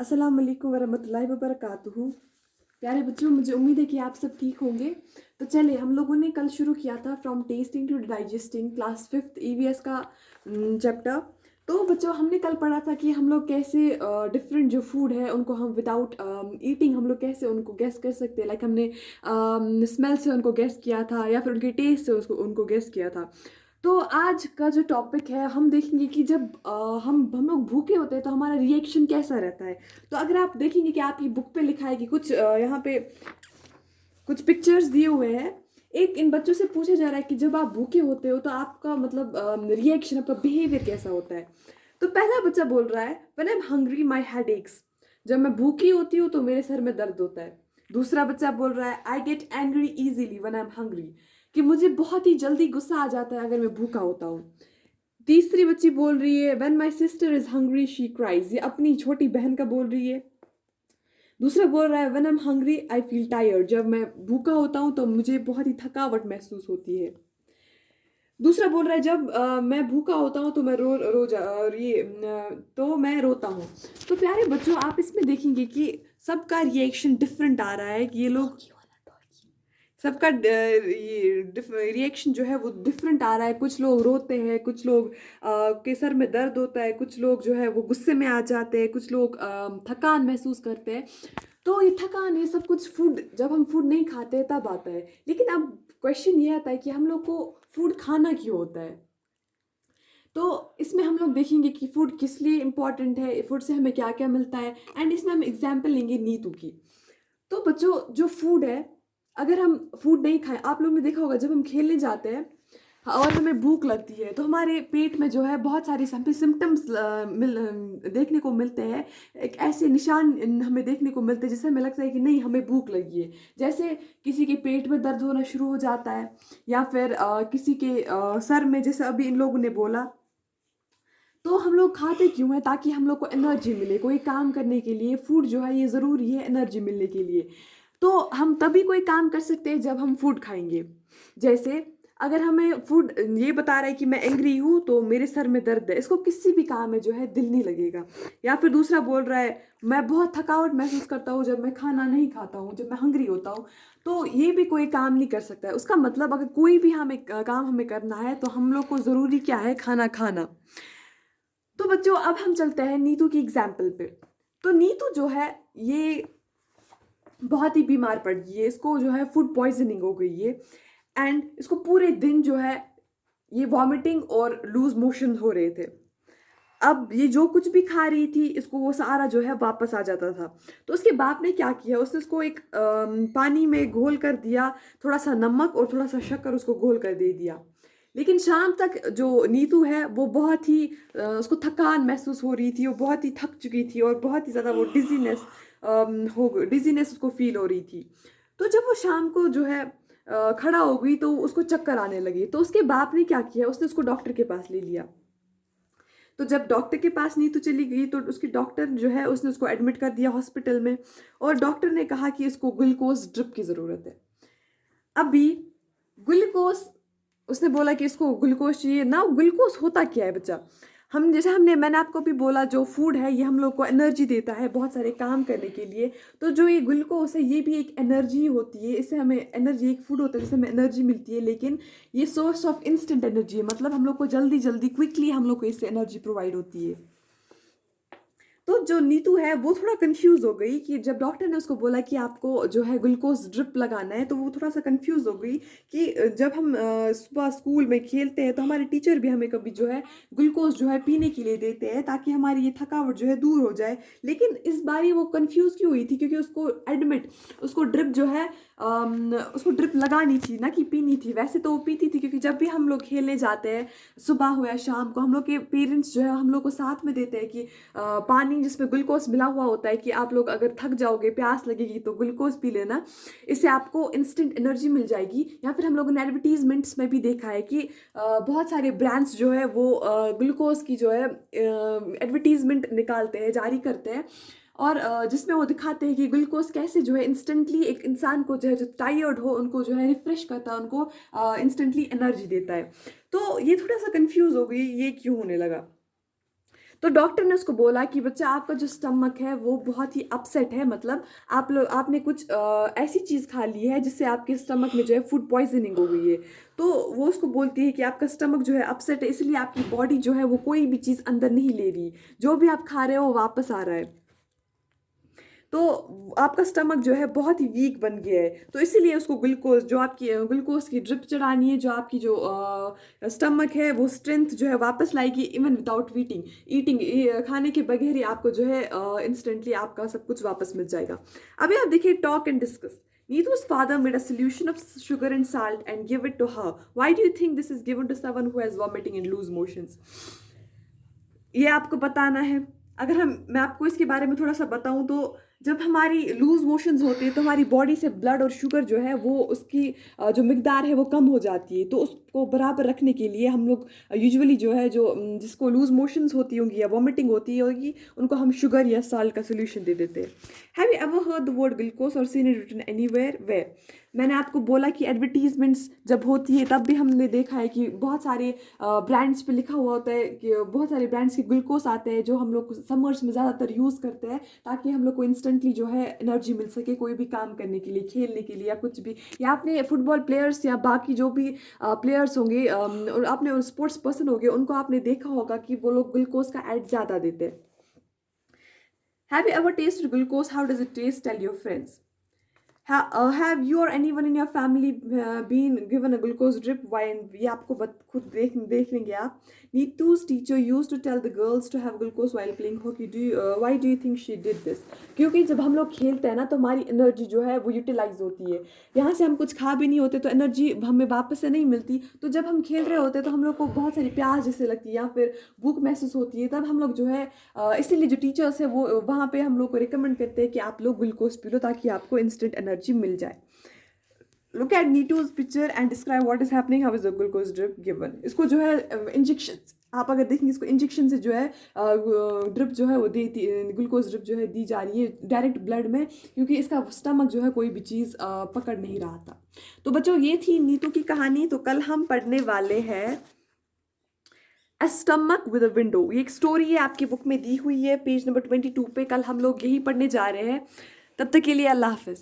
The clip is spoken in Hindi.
अस्सलाम वालेकुम वरहमतुल्लाहि वबरकातुहू। प्यारे बच्चों, मुझे उम्मीद है कि आप सब ठीक होंगे। तो चलिए, हम लोगों ने कल शुरू किया था from testing to digesting class 5th EVS का चैप्टर। तो बच्चों, हमने कल पढ़ा था कि हम लोग कैसे डिफरेंट जो फूड है उनको हम विदाउट ईटिंग हम लोग कैसे उनको गैस कर सकते हैं। लाइक हमने स्मेल से उनको गैस किया था या फिर उनके टेस्ट से उसको उनको गैस किया था। तो आज का जो टॉपिक है, हम देखेंगे कि जब हम लोग भूखे होते हैं तो हमारा रिएक्शन कैसा रहता है। तो अगर आप देखेंगे कि आपकी बुक पे लिखा है कि कुछ यहाँ पे कुछ पिक्चर्स दिए हुए हैं। एक इन बच्चों से पूछा जा रहा है कि जब आप भूखे होते हो तो आपका मतलब रिएक्शन, आपका बिहेवियर कैसा होता है। तो पहला बच्चा बोल रहा है, when I am hungry my head x. जब मैं भूखी होती हूँ तो मेरे सर में दर्द होता है। दूसरा बच्चा बोल रहा है, I get angry easily when I am hungry. कि मुझे बहुत ही जल्दी गुस्सा आ जाता है अगर मैं भूखा होता हूँ। तीसरी बच्ची बोल रही है, when my sister is hungry she cries. ये अपनी छोटी बहन का बोल रही है। दूसरा बोल रहा है, when I am hungry I feel tired. जब मैं भूखा होता हूँ तो मुझे बहुत ही थकावट महसूस होती है। दूसरा बोल रहा है, जब मैं भूखा होता हूँ तो मैं रो रो जा ये तो मैं रोता हूँ। तो प्यारे बच्चों, आप इसमें देखेंगे कि सबका रिएक्शन डिफरेंट आ रहा है कि ये लोग सबका ये रिएक्शन जो है वो डिफरेंट आ रहा है। कुछ लोग रोते हैं, कुछ लोग के सर में दर्द होता है, कुछ लोग जो है वो गुस्से में आ जाते हैं, कुछ लोग थकान महसूस करते हैं। तो ये थकान, ये सब कुछ फूड, जब हम फूड नहीं खाते हैं तब आता है। लेकिन अब क्वेश्चन ये आता है कि हम लोग को फूड खाना क्यों होता है। तो इसमें हम लोग देखेंगे कि फूड किस लिए इम्पॉर्टेंट है, फूड से हमें क्या क्या मिलता है, एंड इसमें हम एग्जाम्पल लेंगे नीतू की। तो बच्चों, जो फूड है, अगर हम फूड नहीं खाएं, आप लोग ने देखा होगा जब हम खेलने जाते हैं और हमें भूख लगती है तो हमारे पेट में जो है बहुत सारे हमें सिम्टम्स देखने को मिलते हैं। एक ऐसे निशान हमें देखने को मिलते हैं जिससे हमें लगता है कि नहीं, हमें भूख लगी है। जैसे किसी के पेट में दर्द होना शुरू हो जाता है, या फिर किसी के सर में, जैसे अभी इन लोगों ने बोला। तो हम लोग खाते क्यों हैं? ताकि हम लोग को एनर्जी मिले कोई काम करने के लिए। फूड जो है ये ज़रूरी है एनर्जी मिलने के लिए। तो हम तभी कोई काम कर सकते हैं जब हम फूड खाएंगे। जैसे अगर हमें फूड ये बता रहा है कि मैं एंग्री हूँ तो मेरे सर में दर्द है, इसको किसी भी काम में जो है दिल नहीं लगेगा। या फिर दूसरा बोल रहा है, मैं बहुत थकावट महसूस करता हूँ जब मैं खाना नहीं खाता हूँ, जब मैं हंग्री होता हूँ। तो ये भी कोई काम नहीं कर सकता है। उसका मतलब अगर कोई भी हमें काम हमें करना है तो हम लोग को ज़रूरी क्या है? खाना खाना। तो बच्चों, अब हम चलते हैं नीतू की एग्जाम्पल पे। तो नीतू जो है ये बहुत ही बीमार पड़ गई है, इसको जो है फूड पॉइजनिंग हो गई है। एंड इसको पूरे दिन जो है ये वॉमिटिंग और लूज मोशन हो रहे थे। अब ये जो कुछ भी खा रही थी इसको वो सारा जो है वापस आ जाता था। तो उसके बाप ने क्या किया, उसने उसको एक पानी में घोल कर दिया। थोड़ा सा नमक और थोड़ा सा शक्कर उसको घोल कर दे दिया। लेकिन शाम तक जो नीतू है वो बहुत ही उसको थकान महसूस हो रही थी, वो बहुत ही थक चुकी थी और बहुत ही ज़्यादा वो डिजीनेस उसको फील हो रही थी। तो जब वो शाम को जो है खड़ा हो गई तो उसको चक्कर आने लगी। तो उसके बाप ने क्या किया, उसने उसको डॉक्टर के पास ले लिया। तो जब डॉक्टर के पास नीतू चली गई तो उसकी डॉक्टर जो है उसने उसको एडमिट कर दिया हॉस्पिटल में। और डॉक्टर ने कहा कि इसको ग्लूकोज ड्रिप की ज़रूरत है। अभी ग्लूकोज, उसने बोला कि इसको ग्लूकोज चाहिए ना। ग्लूकोज होता क्या है बच्चा? हम जैसे मैंने आपको भी बोला, जो फूड है ये हम लोग को एनर्जी देता है बहुत सारे काम करने के लिए। तो जो ये ग्लूकोज है ये भी एक एनर्जी होती है, इससे हमें एनर्जी, एक फूड होता है जिससे हमें एनर्जी मिलती है। लेकिन ये सोर्स ऑफ इंस्टेंट एनर्जी है, मतलब हम लोग को जल्दी जल्दी क्विकली हम लोग को इससे एनर्जी प्रोवाइड होती है। तो जो नीतू है वो थोड़ा कंफ्यूज हो गई कि जब डॉक्टर ने उसको बोला कि आपको जो है ग्लूकोज ड्रिप लगाना है, तो वो थोड़ा सा कंफ्यूज हो गई कि जब हम सुबह स्कूल में खेलते हैं तो हमारे टीचर भी हमें कभी जो है ग्लूकोज जो है पीने के लिए देते हैं ताकि हमारी ये थकावट जो है दूर हो जाए। लेकिन इस बारी वो कंफ्यूज क्यों हुई थी? क्योंकि उसको ड्रिप जो है उसको ड्रिप लगानी थी ना कि पीनी थी। वैसे तो वो पीती थी, क्योंकि जब भी हम लोग खेलने जाते हैं सुबह हो या शाम को, हम लोग के पेरेंट्स जो है हम लोग को साथ में देते हैं कि पानी जिसमें ग्लूकोज मिला हुआ होता है कि आप लोग अगर थक जाओगे, प्यास लगेगी तो ग्लूकोज पी लेना, इससे आपको इंस्टेंट एनर्जी मिल जाएगी। या फिर हम लोगों ने एडवर्टीजमेंट्स में भी देखा है कि बहुत सारे ब्रांड्स जो है वो ग्लूकोज की जो है एडवर्टीजमेंट निकालते हैं, जारी करते हैं। और जिसमें वो दिखाते हैं कि ग्लूकोज कैसे जो है इंस्टेंटली एक इंसान को जो है, जो टायर्ड हो उनको जो है रिफ्रेश करता है, उनको इंस्टेंटली एनर्जी देता है। तो ये थोड़ा सा कंफ्यूज हो गई ये क्यों होने लगा। तो डॉक्टर ने उसको बोला कि बच्चा आपका जो स्टमक है वो बहुत ही अपसेट है, मतलब आपने कुछ ऐसी चीज़ खा ली है जिससे आपके स्टमक में जो है फूड पॉइजनिंग हो गई है। तो वो उसको बोलती है कि आपका स्टमक जो है अपसेट है, इसलिए आपकी बॉडी जो है वो कोई भी चीज़ अंदर नहीं ले रही, जो भी आप खा रहे हो वो वापस आ रहा है। तो आपका स्टमक जो है बहुत ही वीक बन गया है, तो इसीलिए उसको ग्लूकोज जो आपकी ग्लूकोज की ड्रिप चढ़ानी है, जो आपकी जो स्टमक है वो स्ट्रेंथ जो है वापस लाएगी, इवन विदाउट ईटिंग ईटिंग खाने के बगैर ही आपको जो है इंस्टेंटली आपका सब कुछ वापस मिल जाएगा। अभी आप देखिए talk and discuss. Neetu's father made a solution of sugar and salt and give it to her. Why do you think this is given to someone who has vomiting and loose motions? ये आपको बताना है। अगर मैं आपको इसके बारे में थोड़ा सा बताऊं तो जब हमारी लूज मोशंस होते हैं तो हमारी बॉडी से ब्लड और शुगर जो है वो उसकी जो मिकदार है वो कम हो जाती है। तो उसको बराबर रखने के लिए हम लोग यूजुअली जो है जो जिसको लूज मोशंस होती होंगी या वॉमिटिंग होती होगी उनको हम शुगर या साल्ट का सोल्यूशन दे देते हैं। Have you ever heard the word glucose और seen it written anywhere where? मैंने आपको बोला कि एडवर्टीजमेंट्स जब होती है तब भी हमने देखा है कि बहुत सारे ब्रांड्स पे लिखा हुआ होता है कि बहुत सारे ब्रांड्स के ग्लूकोज आते हैं जो हम लोग समर्स में ज़्यादातर यूज़ करते हैं ताकि हम लोग को इंस्टेंटली जो है एनर्जी मिल सके कोई भी काम करने के लिए, खेलने के लिए या कुछ भी। या आपने फुटबॉल प्लेयर्स या बाकी जो भी प्लेयर्स होंगे और आपने स्पोर्ट्स पर्सन होंगे उनको आपने देखा होगा कि वो लोग ग्लूकोज का ऐड ज़्यादा देते हैं। Have you ever tested glucose? How does it taste? Tell your friends. Have you or anyone in your family been given a glucose drip? Why? ये आपको खुद देख लेंगे आप। Neetu's teacher used to tell the girls to have glucose while playing hockey. Why do you think she did this? क्योंकि जब हम लोग खेलते हैं ना तो हमारी एनर्जी जो है वो यूटिलाइज होती है। यहाँ से हम कुछ खा भी नहीं होते तो एनर्जी हमें वापस से नहीं मिलती। तो जब हम खेल रहे होते हैं तो हम लोग को बहुत सारी प्यास जैसे लगती है या फिर भूख महसूस होती है, तब हम लोग जो है इसीलिए जो टीचर्स है वो वहाँ पे हम लोग को रिकमेंड करते हैं कि आप लोग ग्लूकोज पी लो ताकि आपको इंस्टेंट एनर्जी मिल जाए। लुक एट नीटूज picture and describe what is happening, how is the glucose drip given. इसको जो है इंजेक्शन, आप अगर देखेंगे इसको इंजेक्शन से जो है ड्रिप जो है वो ग्लूकोज ड्रिप जो है दी जा रही है डायरेक्ट ब्लड में, क्योंकि इसका स्टमक जो है कोई भी चीज़ पकड़ नहीं रहा था। तो बच्चों ये थी नीतू की कहानी। तो कल हम पढ़ने वाले हैं A Stomach with a Window। ये एक स्टोरी है आपकी बुक में दी हुई है पेज नंबर 22 पे। कल हम लोग यही पढ़ने जा रहे हैं। तब तक के लिए अल्लाह हाफिज़।